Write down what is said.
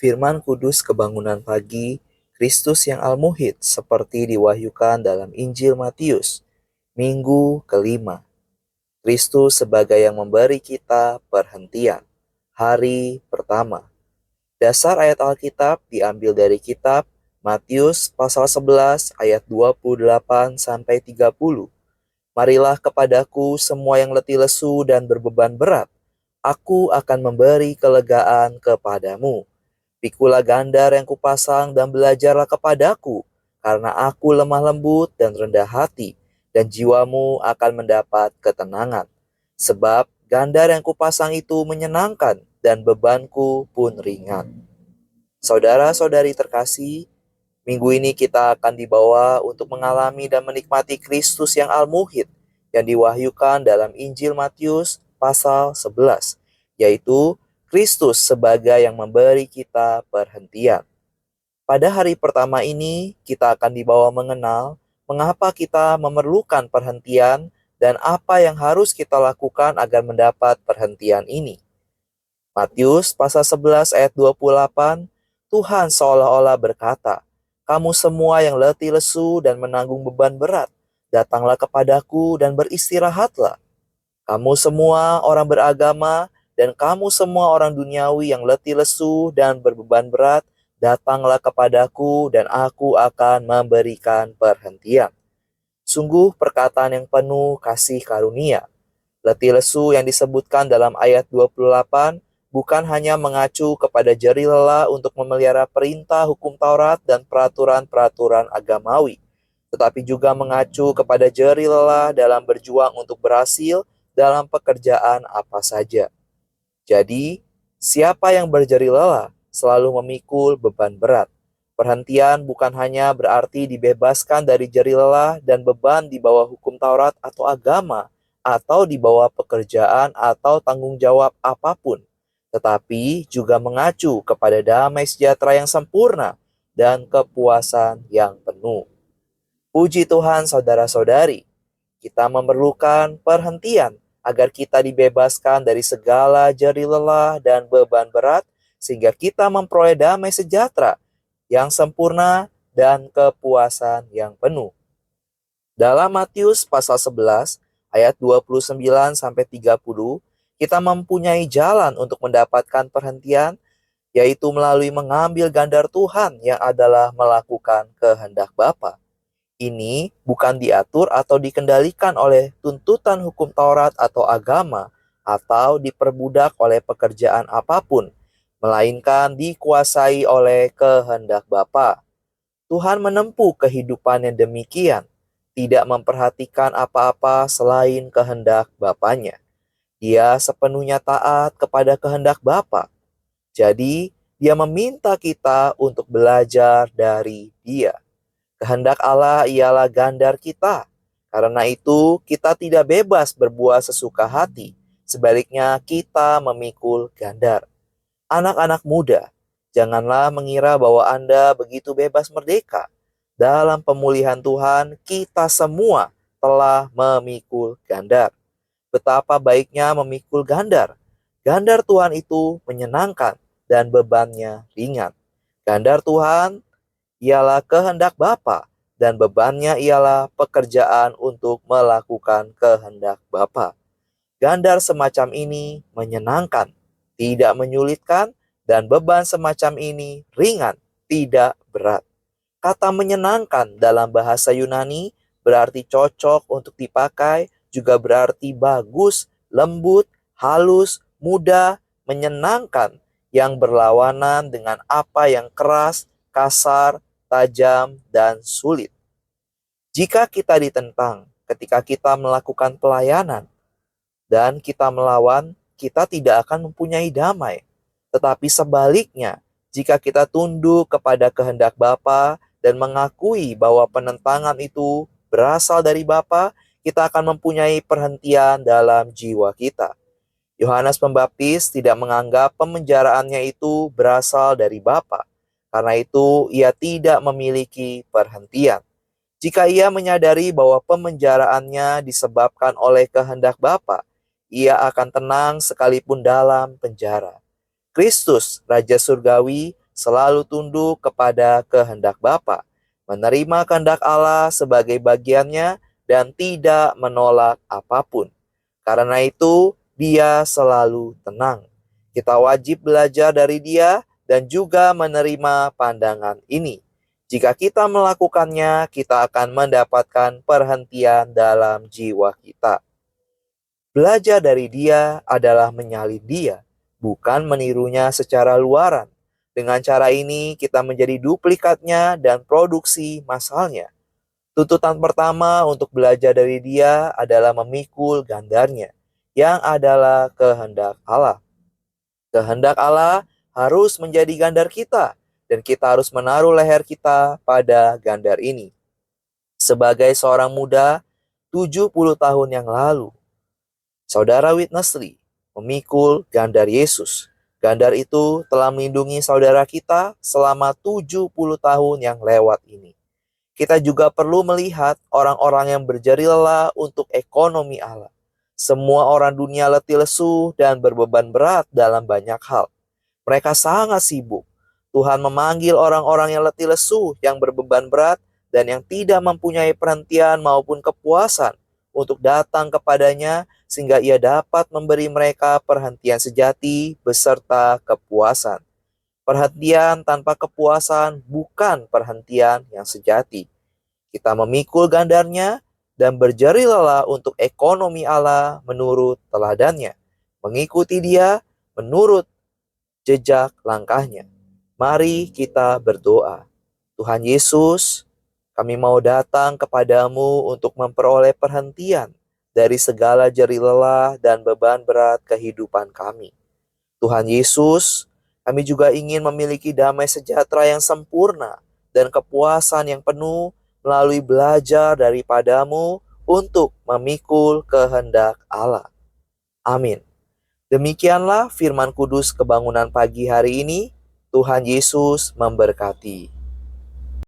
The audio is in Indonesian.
Firman kudus kebangunan pagi, Kristus yang al-muhid seperti diwahyukan dalam Injil Matius, Minggu kelima. Kristus sebagai yang memberi kita perhentian. Hari pertama. Dasar ayat Alkitab diambil dari kitab Matius pasal 11 ayat 28 sampai 30. Marilah kepadaku semua yang letih lesu dan berbeban berat. Aku akan memberi kelegaan kepadamu. Pikulah gandar yang kupasang dan belajarlah kepadaku, karena aku lemah lembut dan rendah hati, dan jiwamu akan mendapat ketenangan. Sebab gandar yang kupasang itu menyenangkan, dan bebanku pun ringan. Saudara-saudari terkasih, minggu ini kita akan dibawa untuk mengalami dan menikmati Kristus yang al-muhid, yang diwahyukan dalam Injil Matius pasal 11, yaitu Kristus sebagai yang memberi kita perhentian. Pada hari pertama ini, kita akan dibawa mengenal mengapa kita memerlukan perhentian dan apa yang harus kita lakukan agar mendapat perhentian ini. Matius pasal 11 ayat 28, Tuhan seolah-olah berkata, "Kamu semua yang letih lesu dan menanggung beban berat, datanglah kepadaku dan beristirahatlah. Kamu semua orang beragama dan kamu semua orang duniawi yang letih lesu dan berbeban berat, datanglah kepadaku dan aku akan memberikan perhentian." Sungguh perkataan yang penuh kasih karunia. Letih lesu yang disebutkan dalam ayat 28 bukan hanya mengacu kepada jerih lelah untuk memelihara perintah hukum Taurat dan peraturan-peraturan agamawi, tetapi juga mengacu kepada jerih lelah dalam berjuang untuk berhasil dalam pekerjaan apa saja. Jadi, siapa yang berjerih lelah selalu memikul beban berat. Perhentian bukan hanya berarti dibebaskan dari jerih lelah dan beban di bawah hukum Taurat atau agama, atau di bawah pekerjaan atau tanggung jawab apapun, tetapi juga mengacu kepada damai sejahtera yang sempurna dan kepuasan yang penuh. Puji Tuhan saudara-saudari, kita memerlukan perhentian agar kita dibebaskan dari segala jerih lelah dan beban berat, sehingga kita memperoleh damai sejahtera yang sempurna dan kepuasan yang penuh. Dalam Matius pasal 11 ayat 29 sampai 30, kita mempunyai jalan untuk mendapatkan perhentian, yaitu melalui mengambil gandar Tuhan yang adalah melakukan kehendak Bapa. Ini bukan diatur atau dikendalikan oleh tuntutan hukum Taurat atau agama, atau diperbudak oleh pekerjaan apapun, melainkan dikuasai oleh kehendak Bapa. Tuhan menempuh kehidupan yang demikian, tidak memperhatikan apa-apa selain kehendak Bapanya. Dia sepenuhnya taat kepada kehendak Bapa. Jadi, dia meminta kita untuk belajar dari dia. Kehendak Allah ialah gandar kita. Karena itu, kita tidak bebas berbuat sesuka hati. Sebaliknya, kita memikul gandar. Anak-anak muda, janganlah mengira bahwa Anda begitu bebas merdeka. Dalam pemulihan Tuhan, kita semua telah memikul gandar. Betapa baiknya memikul gandar. Gandar Tuhan itu menyenangkan dan bebannya ringan. Gandar Tuhan ialah kehendak Bapa dan bebannya ialah pekerjaan untuk melakukan kehendak Bapa. Gandar semacam ini menyenangkan, tidak menyulitkan, dan beban semacam ini ringan, tidak berat. Kata menyenangkan dalam bahasa Yunani berarti cocok untuk dipakai, juga berarti bagus, lembut, halus, mudah, menyenangkan, yang berlawanan dengan apa yang keras, kasar, tajam, dan sulit. Jika kita ditentang ketika kita melakukan pelayanan, dan kita melawan, kita tidak akan mempunyai damai. Tetapi sebaliknya, jika kita tunduk kepada kehendak Bapa dan mengakui bahwa penentangan itu berasal dari Bapa, kita akan mempunyai perhentian dalam jiwa kita. Yohanes Pembaptis tidak menganggap pemenjaraannya itu berasal dari Bapa. Karena itu, ia tidak memiliki perhentian. Jika ia menyadari bahwa pemenjaraannya disebabkan oleh kehendak Bapa, ia akan tenang sekalipun dalam penjara. Kristus, Raja Surgawi, selalu tunduk kepada kehendak Bapa, menerima kehendak Allah sebagai bagiannya, dan tidak menolak apapun. Karena itu, dia selalu tenang. Kita wajib belajar dari dia dan juga menerima pandangan ini. Jika kita melakukannya, kita akan mendapatkan perhentian dalam jiwa kita. Belajar dari dia adalah menyalin dia, bukan menirunya secara luaran. Dengan cara ini, kita menjadi duplikatnya dan produksi massalnya. Tuntutan pertama untuk belajar dari dia adalah memikul gandarnya, yang adalah kehendak Allah. Kehendak Allah harus menjadi gandar kita, dan kita harus menaruh leher kita pada gandar ini. Sebagai seorang muda, 70 tahun yang lalu, Saudara Witness Lee memikul gandar Yesus. Gandar itu telah melindungi saudara kita selama 70 tahun yang lewat ini. Kita juga perlu melihat orang-orang yang berjeri lelah untuk ekonomi Allah. Semua orang dunia letih lesu dan berbeban berat dalam banyak hal. Mereka sangat sibuk. Tuhan memanggil orang-orang yang letih lesu, yang berbeban berat, dan yang tidak mempunyai perhentian maupun kepuasan untuk datang kepadanya, sehingga ia dapat memberi mereka perhentian sejati beserta kepuasan. Perhentian tanpa kepuasan bukan perhentian yang sejati. Kita memikul gandarnya dan berjeri lelah untuk ekonomi Allah menurut teladannya. Mengikuti dia menurut jejak langkahnya. Mari kita berdoa. Tuhan Yesus, kami mau datang kepadamu untuk memperoleh perhentian dari segala jerih lelah dan beban berat kehidupan kami. Tuhan Yesus, kami juga ingin memiliki damai sejahtera yang sempurna dan kepuasan yang penuh melalui belajar daripadamu untuk memikul kehendak Allah. Amin. Demikianlah firman kudus kebangunan pagi hari ini. Tuhan Yesus memberkati.